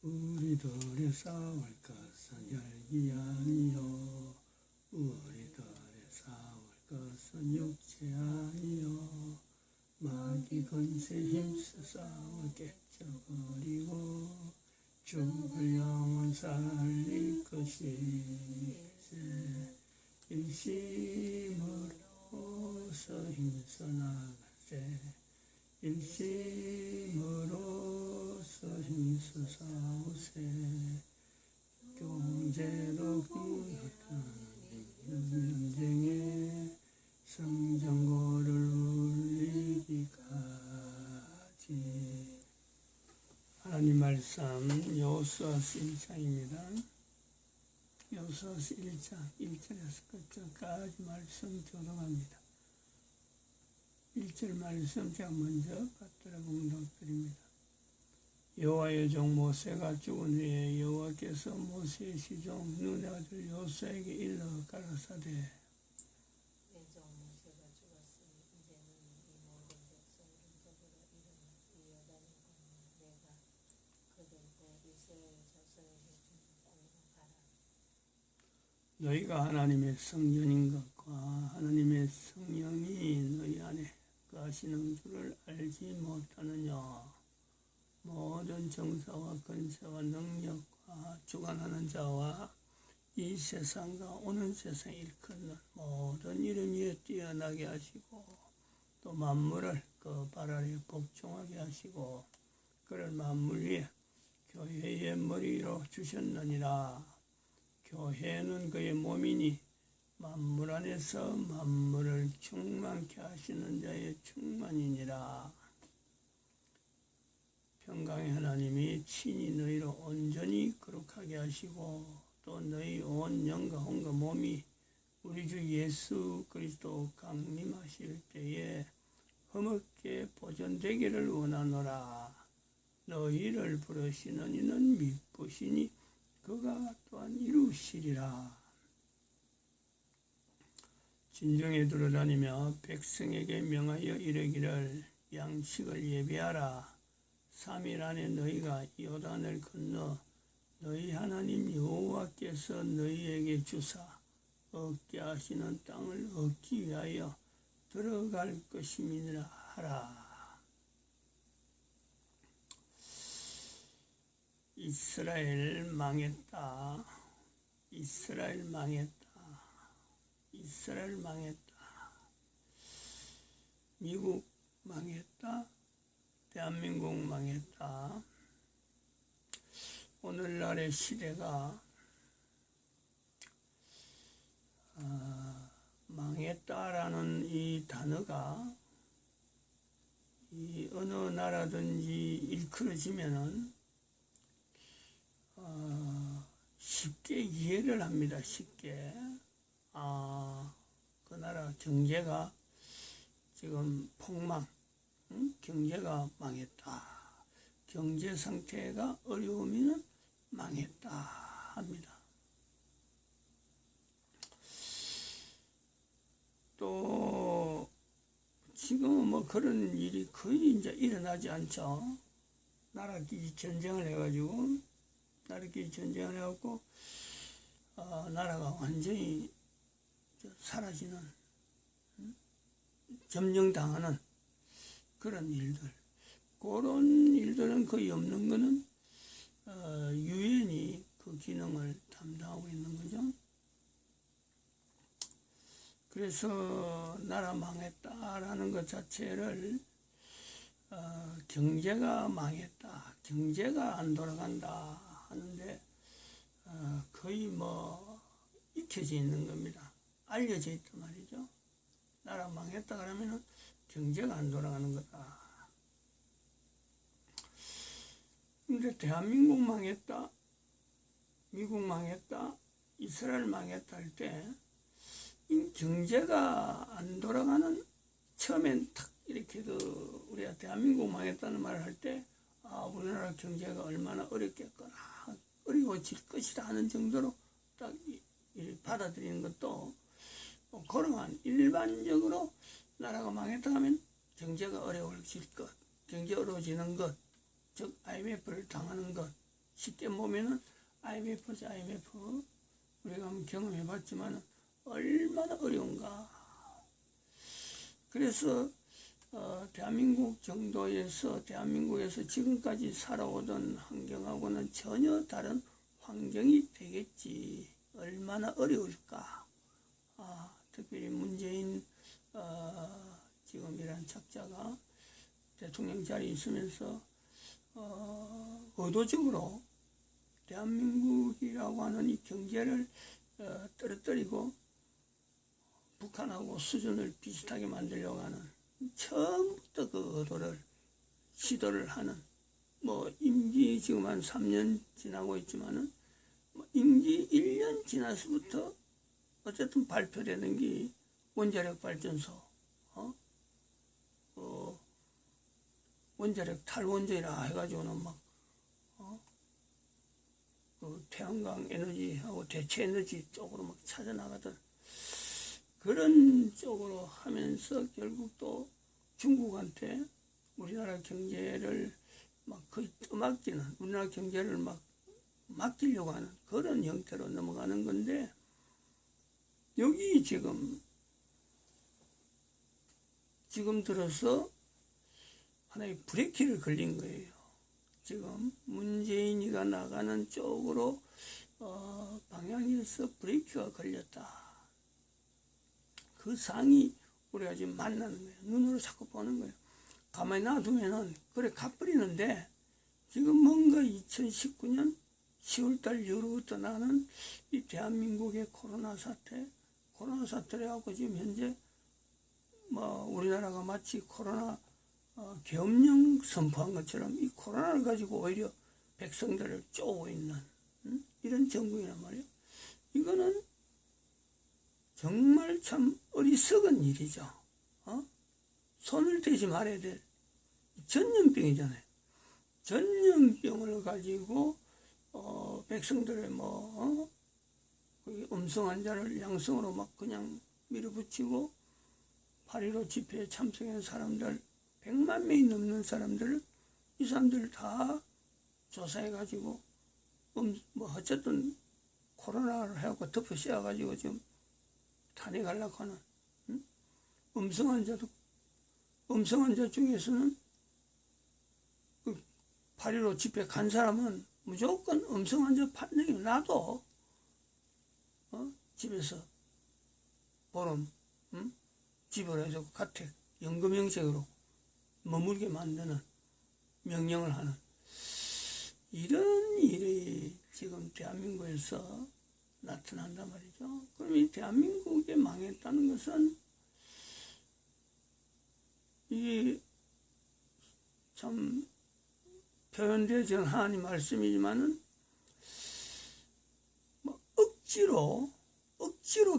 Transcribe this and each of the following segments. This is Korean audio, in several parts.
우리들의 싸울 것은 혈기 아니요 우리들의 싸울 것은 육체 아니요 마귀 권세 힘써 싸워 깨쳐버리고 죽을 영혼 살릴 것이세 일심으로서 힘써 나갈세 일심으로서 힘써 싸우세 경제로 그렇다는 전쟁에 성전고를 울리기까지. 하나님 말씀 여호수아서 1장입니다. 여호수아서 1장 1절에서 끝까지 말씀 교독합니다. 1절 말씀 제가 먼저 받들어 봉독드립니다. 여호와의 종 모세가 죽은 후에 여호와께서 모세의 시종 눈의 아들 여호수아에게 일러 가라사대 내 종 모세가 죽었으니 이제는 이 모든 백성들은 더불어 이어다니거니와 내가 그들과 이스라엘 자손에게 준 땅으로 가라. 너희가 하나님의 성전인 것과 하나님의 성령이 너희 안에 거하시는 줄을 알지 못하느냐. 모든 정사와 권세와 능력과 주관하는 자와 이 세상과 오는 세상 일컫는 모든 이름 위에 뛰어나게 하시고 또 만물을 그 발 아래 복종하게 하시고 그를 만물 위에 교회의 머리로 주셨느니라. 교회는 그의 몸이니 만물 안에서 만물을 충만케 하시는 자의 충만이니라. 평강의 하나님이 친히 너희로 온전히 거룩하게 하시고 또 너희 온 영과 혼과 몸이 우리 주 예수 그리스도 강림하실 때에 흠없게 보존되기를 원하노라. 너희를 부르시는 이는 미쁘시니 그가 또한 이루시리라. 진정에 돌아다니며 백성에게 명하여 이르기를 양식을 예비하라. 3일 안에 너희가 요단을 건너 너희 하나님 여호와께서 너희에게 주사 얻게 하시는 땅을 얻기 위하여 들어갈 것임이니라 하라. 이스라엘 망했다. 이스라엘 망했다. 이스라엘 망했다. 미국 망했다. 대한민국 망했다. 오늘날의 시대가 망했다라는 이 단어가 이 어느 나라든지 일컬어지면은 쉽게 이해를 합니다. 쉽게. 그 나라 경제가 지금 폭망, 경제가 망했다. 경제 상태가 어려우면 망했다 합니다. 또 지금은 뭐 그런 일이 거의 이제 일어나지 않죠. 나라끼리 전쟁을 해가지고 나라가 완전히 사라지는, 점령당하는 그런 일들. 그런 일들은 거의 없는 거는 유엔이 그 기능을 담당하고 있는 거죠. 그래서 나라 망했다라는 것 자체를 경제가 망했다, 경제가 안 돌아간다 하는데 거의 뭐 익혀져 있는 겁니다. 알려져 있단 말이죠. 나라 망했다 그러면은 경제가 안 돌아가는 거다. 근데 대한민국 망했다, 미국 망했다, 이스라엘 망했다 할 때 경제가 안 돌아가는, 처음엔 탁 이렇게 우리가 대한민국 망했다는 말을 할 때 우리나라 경제가 얼마나 어렵겠거나 어려워질 것이다 하는 정도로 딱 받아들이는 것도, 그러면 일반적으로 나라가 망했다 하면 경제가 어려워질 것, 경제 어려워지는 것, 즉 IMF를 당하는 것, 쉽게 보면은 IMF지 IMF. 우리가 한번 경험해 봤지만 얼마나 어려운가. 그래서 대한민국 정도에서 대한민국에서 지금까지 살아오던 환경하고는 전혀 다른 환경이 되겠지. 얼마나 어려울까. 특별히 문재인 지금 이란 착자가 대통령 자리에 있으면서 의도적으로 대한민국이라고 하는 이 경제를 떨어뜨리고 북한하고 수준을 비슷하게 만들려고 하는 처음부터 그 의도를 시도를 하는 뭐 임기 지금 한 3년 지나고 있지만은 뭐 임기 1년 지나서부터 어쨌든 발표되는 게 원자력 발전소 원자력 탈원전이라 해가지고는 막 그 태양광 에너지하고 대체 에너지 쪽으로 막 찾아나가던 그런 쪽으로 하면서 결국 또 중국한테 우리나라 경제를 막 거의 떠맡기는, 우리나라 경제를 막 맡기려고 하는 그런 형태로 넘어가는 건데, 여기 지금 들어서 하나의 브레이크를 걸린 거예요. 지금 문재인이가 나가는 쪽으로 방향에서 브레이크가 걸렸다. 그 상이 우리가 지금 만나는 거예요. 눈으로 자꾸 보는 거예요. 가만히 놔두면은 그래 가버리는데, 지금 뭔가 2019년 10월달 이후로부터 나는 이 대한민국의 코로나 사태를 하고 지금 현재 뭐 우리나라가 마치 코로나 계엄령 선포한 것처럼 이 코로나를 가지고 오히려 백성들을 쪼고 있는 이런 정부이란 말이에요. 이거는 정말 참 어리석은 일이죠. 손을 대지 말아야 될 전염병이잖아요. 전염병을 가지고 백성들의 음성 환자를 양성으로 막 그냥 밀어붙이고 8.15 집회에 참석한 사람들 100만 명이 넘는 사람들을 이 사람들을 다 조사해가지고 어쨌든 코로나를 해갖고 덮어 씌워가지고 지금 탄핵하려고 하는 음성 환자 중에서는 그 8.15 집회 간 사람은 무조건 음성 환자 판정이 나도 집에서 보름 지불해서 가택 연금 형식으로 머물게 만드는 명령을 하는 이런 일이 지금 대한민국에서 나타난단 말이죠. 그럼 이 대한민국이 망했다는 것은 이게 참 표현되지 않은 하나님 말씀이지만은 억지로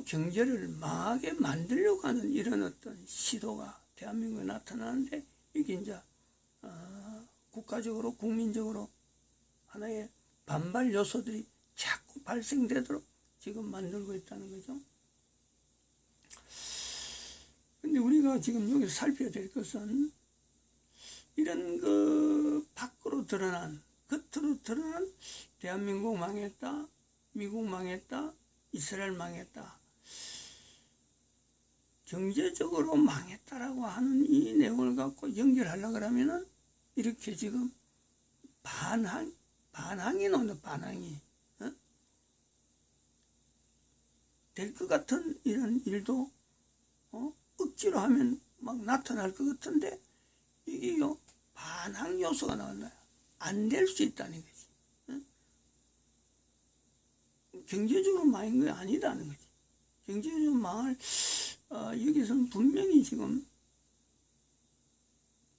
경제를 망하게 만들려고 하는 이런 어떤 시도가 대한민국에 나타나는데, 이게 이제 국가적으로 국민적으로 하나의 반발 요소들이 자꾸 발생되도록 지금 만들고 있다는 거죠. 근데 우리가 지금 여기서 살펴야 될 것은 이런 그 밖으로 드러난, 겉으로 드러난 대한민국 망했다, 미국 망했다, 이스라엘 망했다, 경제적으로 망했다라고 하는 이 내용을 갖고 연결하려고 하면은 이렇게 지금 반항이 나온다. 반항이 될 것 같은 이런 일도 억지로 하면 막 나타날 것 같은데, 이게요 반항 요소가 나온다. 안 될 수 있다는 거지. 경제적으로 망한 게 아니다는 거지. 경제적으로 망할 여기서는 분명히 지금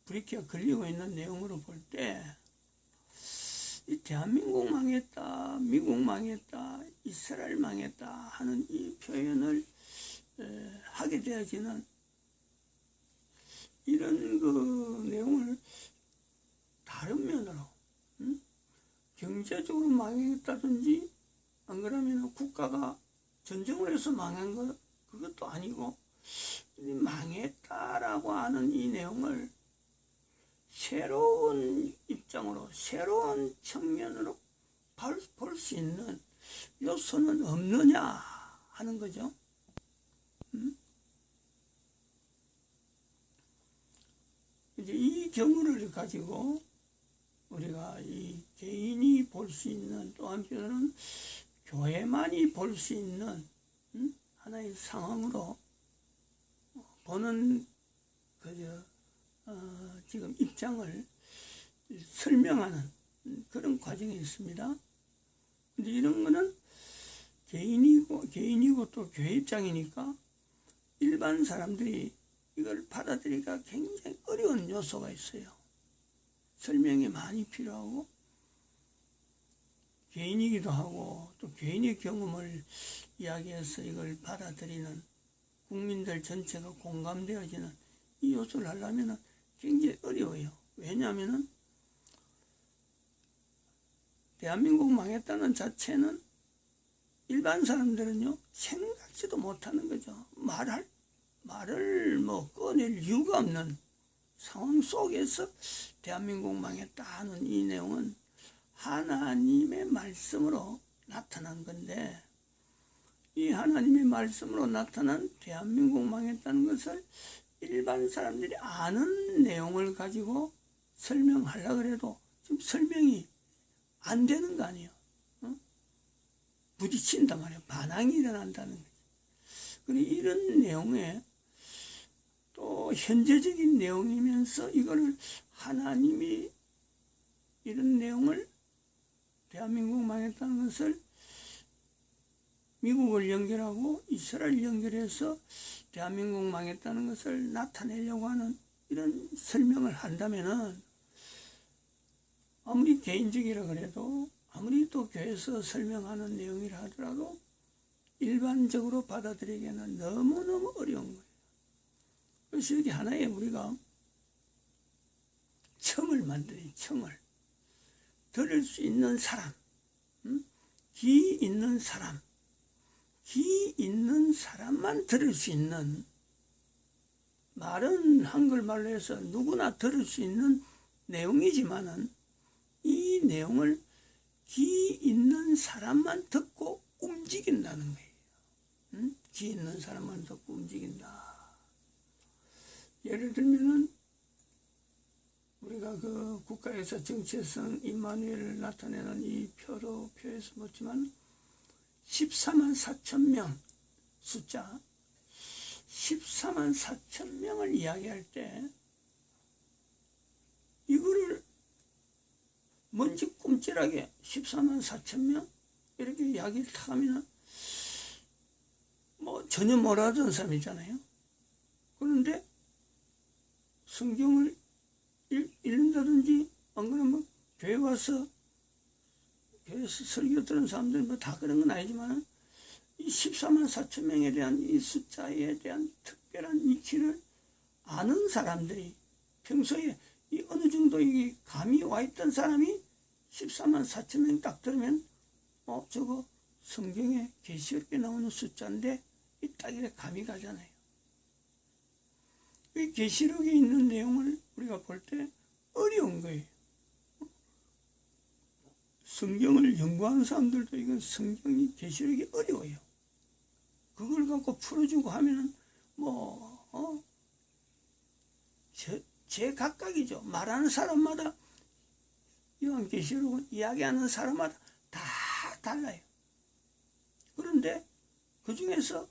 브레이크가 걸리고 있는 내용으로 볼 때, 이 대한민국 망했다, 미국 망했다, 이스라엘 망했다 하는 이 표현을 하게 되어지는 이런 그 내용을 다른 면으로 경제적으로 망했다든지, 안 그러면 국가가 전쟁을 해서 망한 거 그것도 아니고, 망했다라고 하는 이 내용을 새로운 입장으로, 새로운 측면으로 볼 수 있는 요소는 없느냐 하는 거죠. 이제 이 경우를 가지고 우리가 이 개인이 볼 수 있는, 또 한편으로는 교회만이 볼 수 있는 하나의 상황으로 보는 지금 입장을 설명하는 그런 과정이 있습니다. 근데 이런 거는 개인이고 또 교회 입장이니까 일반 사람들이 이걸 받아들이기가 굉장히 어려운 요소가 있어요. 설명이 많이 필요하고, 개인이기도 하고 또 개인의 경험을 이야기해서 이걸 받아들이는, 국민들 전체가 공감되어지는 이 요소를 하려면 굉장히 어려워요. 왜냐하면 대한민국 망했다는 자체는 일반 사람들은요 생각지도 못하는 거죠. 말을 꺼낼 이유가 없는 상황 속에서 대한민국 망했다 하는 이 내용은 하나님의 말씀으로 나타난 건데, 이 하나님의 말씀으로 나타난 대한민국 망했다는 것을 일반 사람들이 아는 내용을 가지고 설명하려고 해도 지금 설명이 안 되는 거 아니에요. 부딪힌단 말이에요. 반항이 일어난다는 거죠. 그리고 이런 내용에 또 현재적인 내용이면서 이거를 하나님이 이런 내용을, 대한민국 망했다는 것을 미국을 연결하고 이스라엘 연결해서 대한민국 망했다는 것을 나타내려고 하는 이런 설명을 한다면은, 아무리 개인적이라 그래도, 아무리 또 교회에서 설명하는 내용이라 하더라도 일반적으로 받아들이기에는 너무너무 어려운 거예요. 그래서 여기 하나의 우리가 청을 만들어요. 청을 들을 수 있는 사람, 귀 있는 사람, 귀 있는 사람만 들을 수 있는, 말은 한글말로 해서 누구나 들을 수 있는 내용이지만은 이 내용을 귀 있는 사람만 듣고 움직인다는 거예요. 귀 있는 사람만 듣고 움직인다. 예를 들면은 우리가 그 국가에서 정체성 임마누엘을 나타내는 이 표에서 보지만 14만 4천 명 숫자, 14만 4천 명을 이야기할 때 이거를 뭔지 꼼찔하게 14만 4천 명 이렇게 이야기를 하면은 전혀 몰라던 사람이잖아요. 그런데 성경을 읽는다든지 안 그러면 교회 와서 교회에서 설교 들은 사람들은 다 그런 건 아니지만 이 14만 4천 명에 대한 이 숫자에 대한 특별한 이치를 아는 사람들이, 평소에 이 어느 정도 이 감이 와 있던 사람이 14만 4천 명 딱 들으면 저거 성경에 계시록에 나오는 숫자인데 이 딱 이렇게 감이 가잖아요. 이 계시록에 있는 내용을 우리가 볼 때 어려운 거예요. 성경을 연구하는 사람들도 이건 성경이 계시록이 어려워요. 그걸 갖고 풀어주고 하면은 제 각각이죠. 말하는 사람마다, 요한계시록은 이야기하는 사람마다 다 달라요. 그런데 그 중에서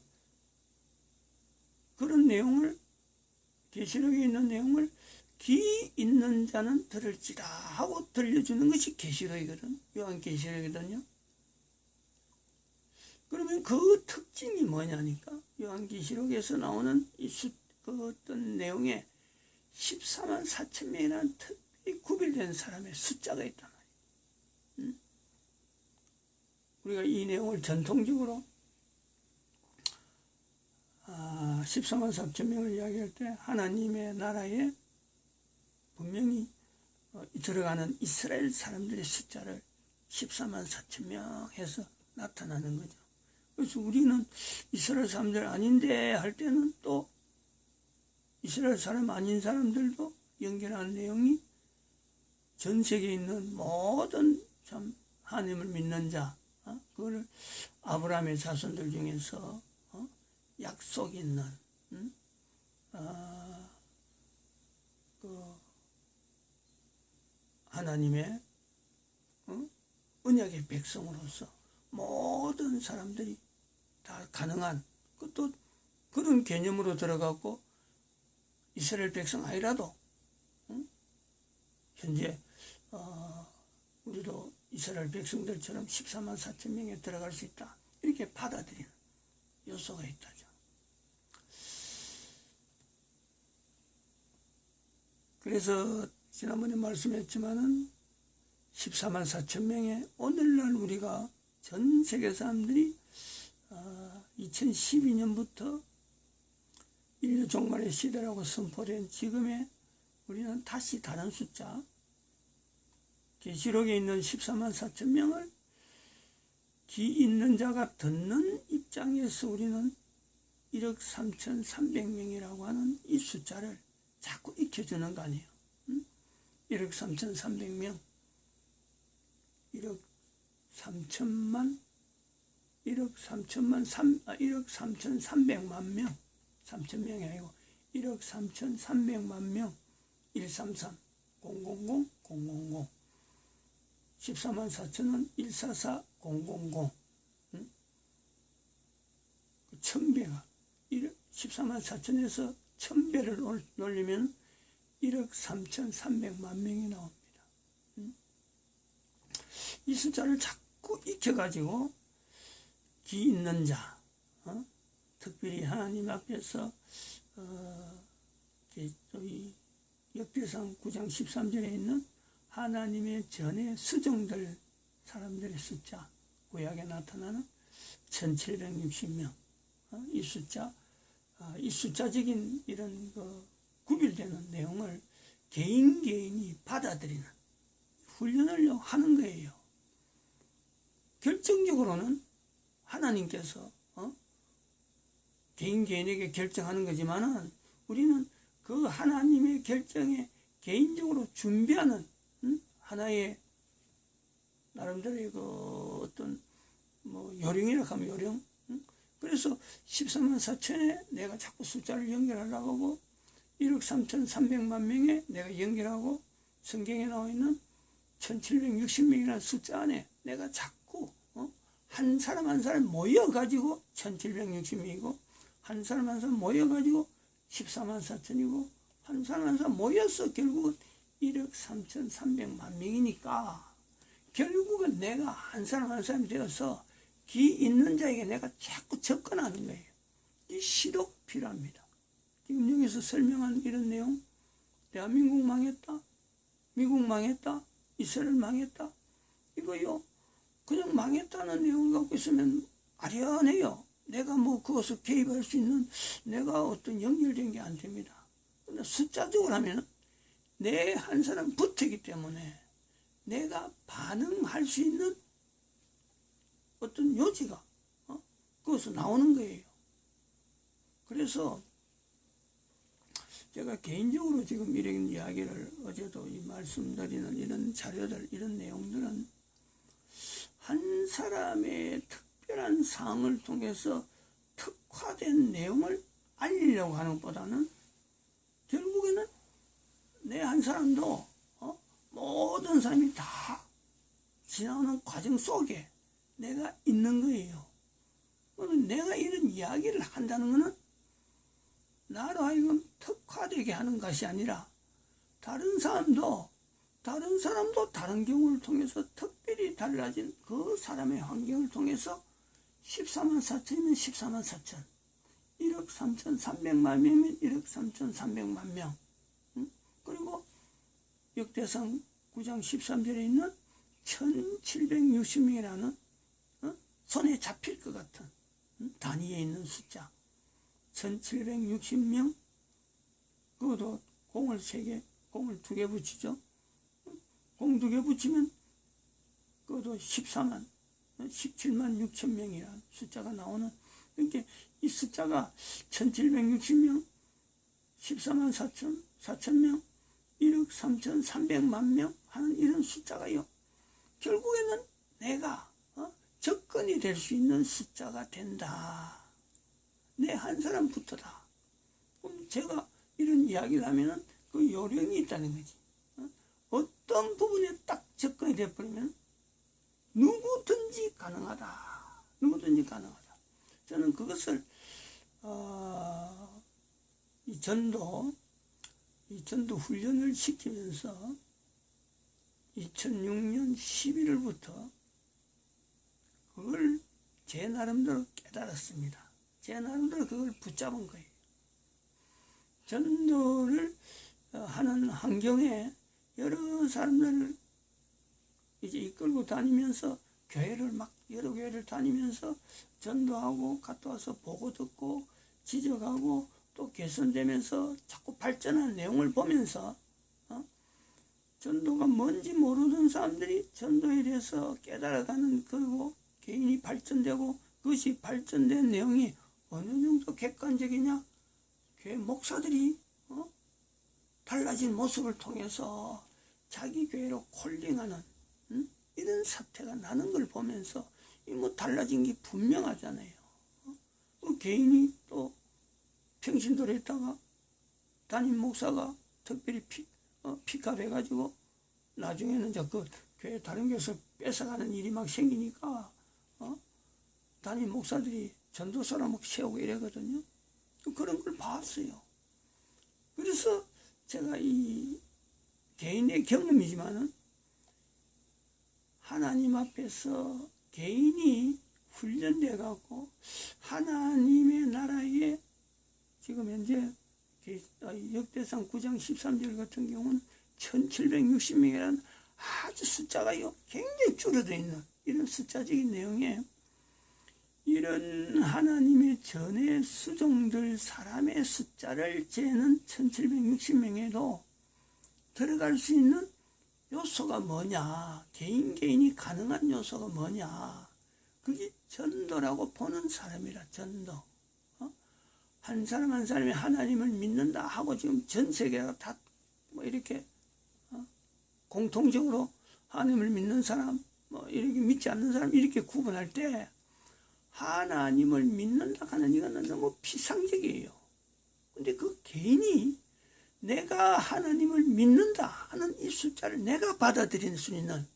그런 내용을, 계시록에 있는 내용을 귀 있는 자는 들을지다 하고 들려주는 것이 계시록이거든. 요한계시록이거든요. 그러면 그 특징이 뭐냐니까, 요한계시록에서 나오는 그 어떤 내용에 14만 4천 명이라는 특별히 구별된 사람의 숫자가 있단 말이에요. 우리가 이 내용을 전통적으로 14만 4천 명을 이야기할 때 하나님의 나라에 분명히 들어가는 이스라엘 사람들의 숫자를 14만 4천 명 해서 나타나는 거죠. 그래서 우리는 이스라엘 사람들 아닌데 할 때는 또 이스라엘 사람 아닌 사람들도 연결하는 내용이 전 세계에 있는 모든 참 하나님을 믿는 자, 그거를 아브라함의 자손들 중에서 약속 있는 그 하나님의 언약의 백성으로서 모든 사람들이 다 가능한 또 그런 개념으로 들어가고 이스라엘 백성 아니라도 현재 우리도 이스라엘 백성들처럼 14만 4천 명에 들어갈 수 있다 이렇게 받아들이는 요소가 있다죠. 그래서 지난번에 말씀했지만은 14만 4천 명의 오늘날 우리가 전 세계 사람들이 2012년부터 인류 종말의 시대라고 선포된 지금의 우리는 다시 다른 숫자 계시록에 있는 14만 4천 명을 귀 있는 자가 듣는 입장에서 우리는 1억 3,300명이라고 하는 이 숫자를 자꾸 익혀주는 거 아니에요. 1억 3,300명 1억 3천만 1억 3,300만 명 3,000명이 아니고 1억 3,300만 명 133 000 000 14만 4천은 144 000 1000배가 14만 4천에서 1000배를 놀리면 1억 3,300만 명이 나옵니다. 이 숫자를 자꾸 익혀가지고 귀 있는 자, 특별히 하나님 앞에서 역대상 9장 13절에 있는 하나님의 전에 수정될 사람들의 숫자, 구약에 나타나는 1760명, 이 숫자적인 이런 구별되는 내용을 개인이 받아들이는 훈련을 하는 거예요. 결정적으로는 하나님께서 개인에게 결정하는 거지만은 우리는 그 하나님의 결정에 개인적으로 준비하는 하나의 나름대로의 그 어떤 요령이라 하면 요령. 그래서 14만 4천에 내가 자꾸 숫자를 연결하려고 하고 1억 3,300만 명에 내가 연결하고 성경에 나와 있는 1760명이라는 숫자 안에 내가 자꾸 한 사람 한 사람 모여가지고 1760명이고 한 사람 한 사람 모여가지고 14만 4천이고 한 사람 한 사람 모여서 결국은 1억 3,300만 명이니까 결국은 내가 한 사람 한 사람이 되어서 귀 있는 자에게 내가 자꾸 접근하는 거예요. 이 시도가 필요합니다. 지금 여기서 설명한 이런 내용, 대한민국 망했다, 미국 망했다, 이스라엘 망했다, 이거요 그냥 망했다는 내용을 갖고 있으면 아련해요. 내가 그것을 개입할 수 있는 내가 어떤 연결된 게 안 됩니다. 근데 숫자적으로 하면 내 한 사람 붙었기 때문에 내가 반응할 수 있는 어떤 요지가 거기서 나오는 거예요. 그래서 제가 개인적으로 지금 이런 이야기를 어제도 말씀드리는 이런 자료들, 이런 내용들은 한 사람의 특별한 상황을 통해서 특화된 내용을 알리려고 하는 것보다는 결국에는 내 한 사람도 모든 사람이 다 지나오는 과정 속에 내가 있는 거예요. 내가 이런 이야기를 한다는 것은 나로 하여금 특화되게 하는 것이 아니라 다른 사람도 다른 경우를 통해서 특별히 달라진 그 사람의 환경을 통해서 14만 4천이면 14만 4천, 1억 3,300만 명이면 1억 3,300만 명, 그리고 역대상 9장 13절에 있는 1760명이라는 손에 잡힐 것 같은 단위에 있는 숫자 1760명, 그것도 공을 3개, 공을 2개 붙이죠. 공 2개 붙이면 그것도 17만 6천 명이라는 숫자가 나오는, 그러니까 이 숫자가 1760명, 14만 4천 명, 1억 3,300만 명 하는 이런 숫자가요, 결국에는 내 내가 접근이 될 수 있는 숫자가 된다. 내 한 사람부터다. 그럼 제가 이런 이야기를 하면은 그 요령이 있다는 거지. 어떤 부분에 딱 접근이 돼버리면 누구든지 가능하다. 누구든지 가능하다. 저는 그것을 이 전도 훈련을 시키면서 2006년 11월부터 그걸 제 나름대로 깨달았습니다. 제 나름대로 그걸 붙잡은 거예요. 전도를 하는 환경에 여러 사람들을 이제 이끌고 다니면서 여러 교회를 다니면서 전도하고 갔다 와서 보고 듣고 지적하고 또 개선되면서 자꾸 발전하는 내용을 보면서 전도가 뭔지 모르는 사람들이 전도에 대해서 깨달아가는, 그리고 개인이 발전되고 그것이 발전된 내용이 어느 정도 객관적이냐, 교회 목사들이 달라진 모습을 통해서 자기 교회로 콜링하는 이런 사태가 나는 걸 보면서 뭐 달라진 게 분명하잖아요. 그 개인이 또 평신도로 했다가 담임 목사가 특별히 픽업해가지고 나중에는 이제 그 교회 다른 교회에서 뺏어가는 일이 막 생기니까 담임 목사들이 전도사로 막 세우고 이러거든요. 그런 걸 봤어요. 그래서 제가 이 개인의 경험이지만은 하나님 앞에서 개인이 훈련돼 갖고 하나님의 나라에 지금 현재 역대상 9장 13절 같은 경우는 1760명이라는 아주 숫자가 굉장히 줄어져 있는 이런 숫자적인 내용에 이런 하나님의 전에 수종될 사람의 숫자를 재는 1760명에도 들어갈 수 있는 요소가 뭐냐, 개인이 가능한 요소가 뭐냐, 그게 전도라고 보는 사람이라. 전도. 한 사람 한 사람이 하나님을 믿는다 하고 지금 전 세계가 다 뭐 이렇게 공통적으로 하나님을 믿는 사람, 뭐 이렇게 믿지 않는 사람 이렇게 구분할 때 하나님을 믿는다 하는 이거는 너무 피상적이에요. 근데 그 개인이 내가 하나님을 믿는다 하는 이 숫자를 내가 받아들일 수 있는,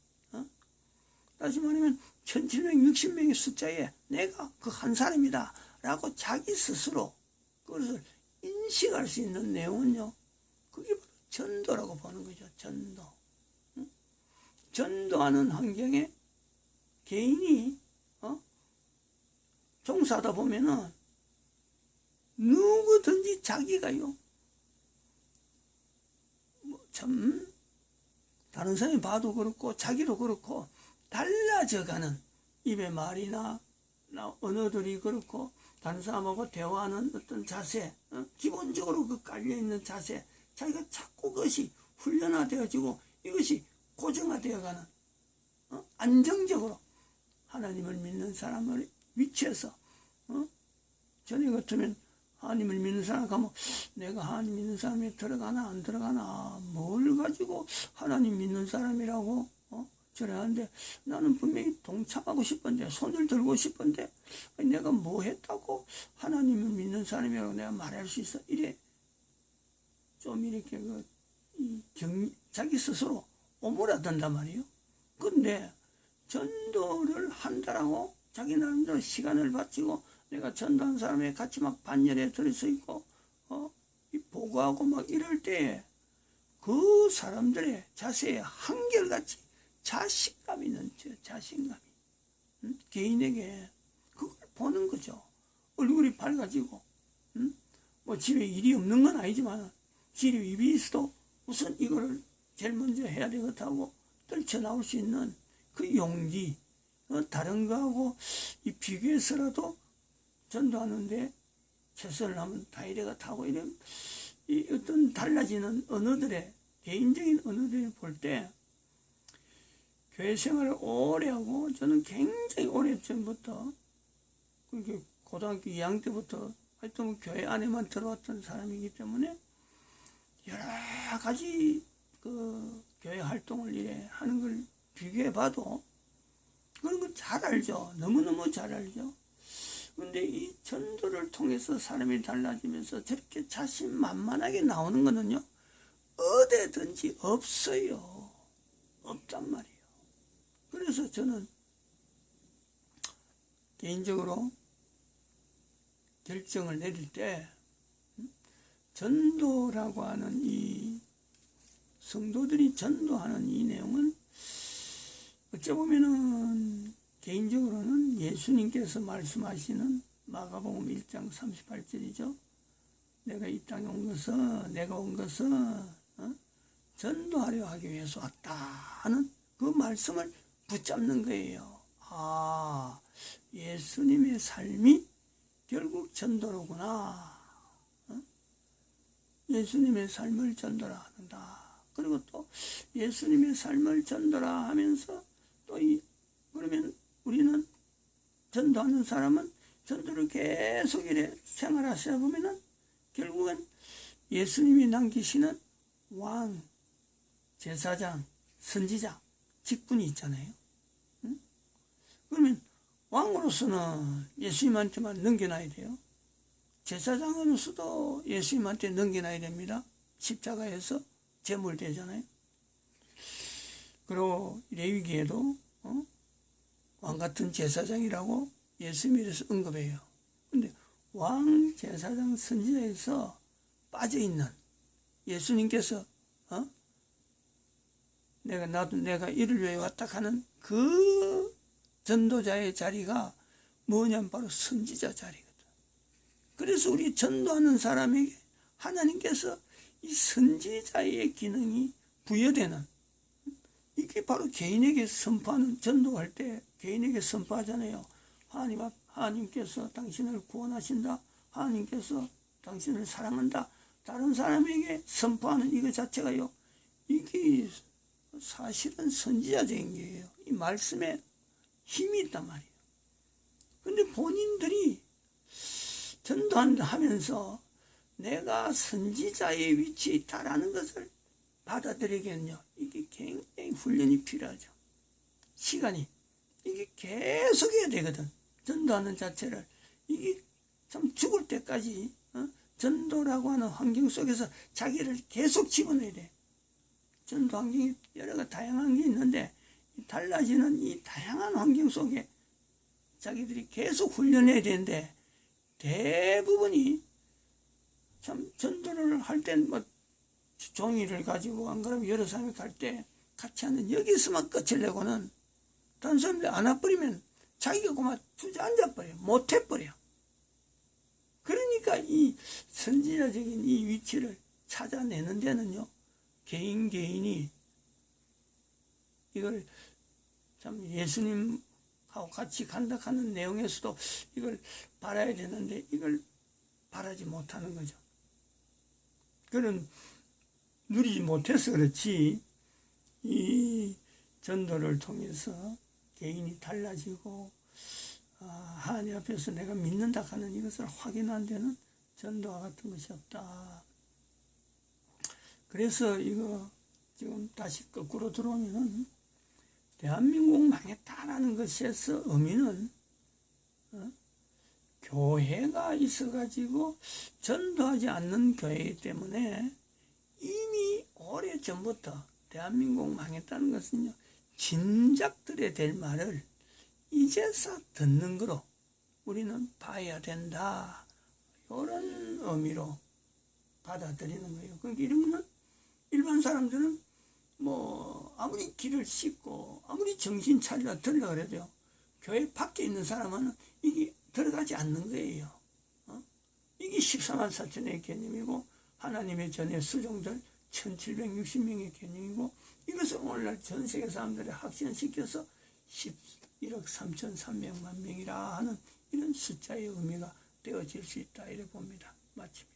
다시 말하면 1760명의 숫자에 내가 그 한 사람이다 라고 자기 스스로 그것을 인식할 수 있는 내용은요, 그게 바로 전도라고 보는 거죠. 전도. 전도하는 환경에 개인이 종사하다 보면은 누구든지 자기가요, 참 다른 사람이 봐도 그렇고 자기도 그렇고 달라져가는 입의 말이나 언어들이 그렇고 다른 사람하고 대화하는 어떤 자세, 기본적으로 그 깔려있는 자세, 자기가 자꾸 그것이 훈련화되어지고 이것이 고정화되어가는, 안정적으로 하나님을 믿는 사람을 위치해서 전에 같으면 하나님을 믿는 사람 가면 내가 하나님 믿는 사람이 들어가나 안 들어가나 뭘 가지고 하나님 믿는 사람이라고 저래 하는데, 나는 분명히 동참하고 싶은데 손을 들고 싶은데 내가 뭐 했다고 하나님을 믿는 사람이라고 내가 말할 수 있어? 이래 좀 이렇게 자기 스스로 오므라든단 말이에요. 근데 전도를 한다라고 자기 나름대로 시간을 바치고 내가 전도한 사람에 같이 막 반열에 들어서 있고 보고하고 막 이럴 때 그 사람들의 자세에 한결같이 자신감이 넘쳐요. 자신감이. 개인에게 그걸 보는 거죠. 얼굴이 밝아지고, 뭐 집에 일이 없는 건 아니지만 집에 일이 있어도 우선 이거를 제일 먼저 해야 되겠다고 떨쳐나올 수 있는 그 용기, 다른 거하고 이 비교해서라도 전도하는데 최선을 하면 다 이래가타고 이런 이 어떤 달라지는 언어들의 개인적인 언어들을 볼 때 교회 생활을 오래 하고, 저는 굉장히 오래 전부터 그렇게 고등학교 2학년 때부터 하여튼 교회 안에만 들어왔던 사람이기 때문에 여러 가지 그 교회 활동을 이래 하는 걸 비교해 봐도 그런 거 잘 알죠. 너무너무 잘 알죠. 근데 이 전도를 통해서 사람이 달라지면서 저렇게 자신만만하게 나오는 거는요, 어디든지 없어요. 없단 말이에요. 그래서 저는 개인적으로 결정을 내릴 때 전도라고 하는 이 성도들이 전도하는 이 내용은 어찌 보면은 개인적으로는 예수님께서 말씀하시는 마가복음 1장 38절이죠. 내가 이 땅에 온 것은 전도하려 하기 위해서 왔다 하는 그 말씀을 붙잡는 거예요. 아, 예수님의 삶이 결국 전도로구나. 예수님의 삶을 전도라 한다. 그리고 또 예수님의 삶을 전도라 하면서 또 그러면 우리는 전도하는 사람은 전도를 계속 이래 생활하시다 보면은 결국은 예수님이 남기시는 왕, 제사장, 선지자, 직분이 있잖아요. 응? 그러면 왕으로서는 예수님한테만 넘겨놔야 돼요. 제사장으로서도 예수님한테 넘겨놔야 됩니다. 십자가에서 제물되잖아요. 그리고 레위기에도 왕같은 제사장이라고 예수님에 대해서 언급해요. 근데 왕, 제사장, 선지자에서 빠져있는 예수님께서 내가 이를 위해 왔다 하는 그 전도자의 자리가 뭐냐면 바로 선지자 자리거든. 그래서 우리 전도하는 사람에게 하나님께서 이 선지자의 기능이 부여되는, 이게 바로 개인에게 선포하는, 전도할 때 개인에게 선포하잖아요. 하나님께서 당신을 구원하신다. 하나님께서 당신을 사랑한다. 다른 사람에게 선포하는 이거 자체가요, 이게 사실은 선지자적인 거예요. 이 말씀에 힘이 있단 말이에요. 근데 본인들이 전도하면서 내가 선지자의 위치에 있다라는 것을 받아들이겠는요, 이게 굉장히 훈련이 필요하죠. 시간이, 이게 계속 해야 되거든. 전도하는 자체를. 이게 참 죽을 때까지 전도라고 하는 환경 속에서 자기를 계속 집어넣어야 돼. 전도 환경이 여러 가지 다양한 게 있는데, 달라지는 이 다양한 환경 속에 자기들이 계속 훈련해야 되는데, 대부분이 참 전도를 할 땐 뭐 종이를 가지고 안 그러면 여러 사람이 갈 때 같이 하는, 여기서만 끝을 내고는 다른 사람들 안 와버리면 자기가 그만 주저앉아버려. 못해버려. 그러니까 이 선지자적인 이 위치를 찾아내는 데는요, 개인이 이걸 참 예수님하고 같이 간다 하는 내용에서도 이걸 바라야 되는데, 이걸 바라지 못하는 거죠. 그는 누리지 못해서 그렇지, 이 전도를 통해서 개인이 달라지고 하나님 앞에서 내가 믿는다 하는 이것을 확인한 데는 전도와 같은 것이 없다. 그래서 이거 지금 다시 거꾸로 들어오면 대한민국 망했다라는 것에서 의미는 교회가 있어가지고 전도하지 않는 교회이기 때문에 이미 오래전부터 대한민국 망했다는 것은요, 진작들에 될 말을 이제서 듣는 거로 우리는 봐야 된다, 이런 의미로 받아들이는 거예요. 그러니까 이러면은 일반 사람들은 뭐 아무리 길을 씻고 아무리 정신 차리려 들으려고 그래도요, 교회 밖에 있는 사람은 이게 들어가지 않는 거예요. 이게 14만 4천의 개념이고 하나님의 전에 수종들 1760명의 개념이고, 이것을 오늘날 전 세계 사람들이 확신시켜서 11억 3,300만 명이라 하는 이런 숫자의 의미가 되어질 수 있다, 이래 봅니다. 마칩니다.